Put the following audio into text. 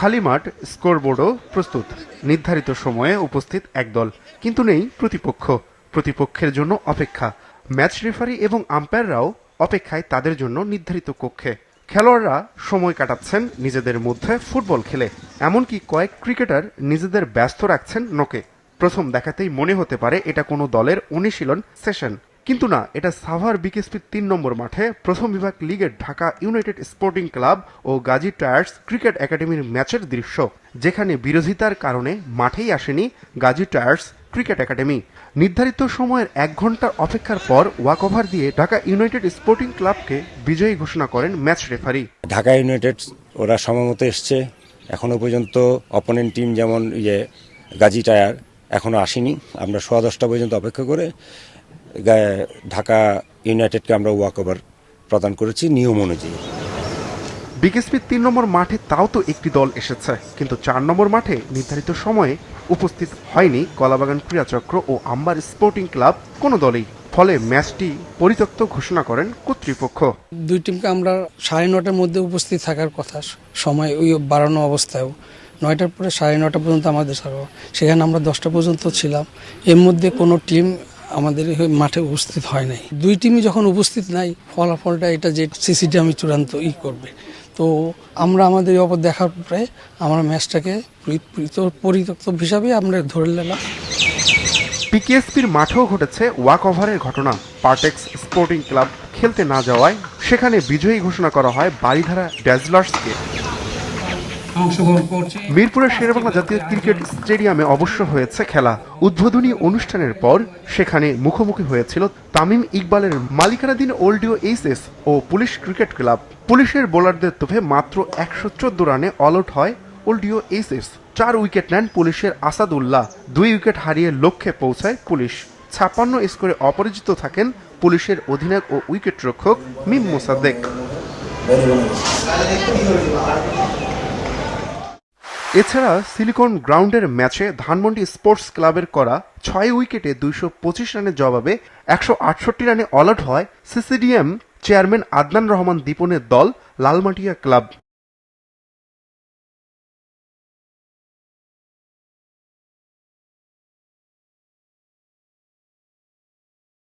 খালি মাঠ, স্কোরবোর্ডও প্রস্তুত, নির্ধারিত সময়ে উপস্থিত এক দল, কিন্তু নেই প্রতিপক্ষ। প্রতিপক্ষের জন্য অপেক্ষা। ম্যাচ রেফারি এবং আম্পায়াররাও অপেক্ষায় তাদের জন্য নির্ধারিত কক্ষে। খেলোয়াড়রা সময় কাটাচ্ছেন নিজেদের মধ্যে ফুটবল খেলে, এমনকি কয়েক ক্রিকেটার নিজেদের ব্যস্ত রাখছেন নোকে। প্রথম দেখাতেই মনে হতে পারে এটা কোনো দলের অনুশীলন সেশন, কিন্তু না, এটা সাভার বিকেএসপির ৩ নম্বর মাঠে প্রথম বিভাগ লিগের ঢাকা ইউনাইটেড স্পোর্টিং ক্লাব ও গাজী টায়ার্স ক্রিকেট একাডেমির ম্যাচের দৃশ্য, যেখানে বিরোধিতার কারণে মাঠেই আসেনি গাজী টায়ার্স ক্রিকেট একাডেমি। নির্ধারিত সময়ের ১ ঘন্টার অপেক্ষার পর ওয়াকওভার দিয়ে ঢাকা ইউনাইটেড স্পোর্টিং ক্লাবকে বিজয়ী ঘোষণা করেন ম্যাচ রেফারি। ঢাকা ইউনাইটেড ওরা সময়মতো এসছে, এখনো পর্যন্ত অপোনেন্ট টিম যেমন গাজী টায়ার এখনো আসেনি। আমরা 10:15 পর্যন্ত অপেক্ষা করে ঢাকা ইউনাইটেডকে আমরা ওয়াকওভার প্রদান করেছি নিয়ম অনুযায়ী। বিকেএসপির ৩ নম্বর মাঠে তাও তো একটি দল এসেছে, কিন্তু ৪ নম্বর মাঠে নির্ধারিত সময়ে উপস্থিত হয়নি কলাবাগান ক্রীড়াচক্র ও আম্বার স্পোর্টিং ক্লাব কোনো দলই। ফলে ম্যাচটি পরিত্যক্ত ঘোষণা করেন কর্তৃপক্ষ। দুই টিমকে আমরা 9:30টার মধ্যে উপস্থিত থাকার কথা, সময় ওই বাড়ানো অবস্থায়ও 9টার পরে 9:30 পর্যন্ত আমাদের সারা, সেখানে আমরা 10টা পর্যন্ত ছিলাম। এর মধ্যে কোনো টিম আমাদের মাঠে উপস্থিত হয় নাই। দুই টিমই যখন উপস্থিত নাই, ফলাফলটা এটা যে সিসিটি আমি চূড়ান্ত করবে। তো আমরা আমাদের অপর দেখার পরে আমরা ম্যাচটাকে পরিত্যক্ত হিসাবে আমরা ধরে নিলাম। বিকেএসপির মাঠেও ঘটেছে ওয়াক ওভারের ঘটনা। পার্টেক্স স্পোর্টিং ক্লাব খেলতে না যাওয়ায় সেখানে বিজয়ী ঘোষণা করা হয় বারিধারা ড্যাজলার্সকে। মিরপুরের শেরেবাংলা জাতীয় ক্রিকেট স্টেডিয়ামে অবশ্য হয়েছে খেলা। উদ্বোধনী অনুষ্ঠানের পর সেখানে মুখোমুখি হয়েছিল তামিম ইকবালের মালিকানাধীন ওল্ডিও এইচএস ও পুলিশ ক্রিকেট ক্লাব। পুলিশের বোলারদের তোপে মাত্র 114 রানে অল আউট হয় ওল্ডিও এইচএস। 4 উইকেট নেন পুলিশের আসাদুল্লাহ। 2 উইকেট হারিয়ে লক্ষ্যে পৌঁছায় পুলিশ। 56 স্কোরে অপরাজিত থাকেন পুলিশের অধিনায়ক ও উইকেট রক্ষক মিম মোসাদ্দেক। এছাড়া সিলিকন গ্রাউন্ডের ম্যাচে ধানমন্ডি স্পোর্টস ক্লাবের করা 6 উইকেটে 225 রানের জবাবে 168 রানে অল আউট হয় সিসিডিএম চেয়ারম্যান আদনান রহমান দীপনের দল লালমাটিয়া ক্লাব।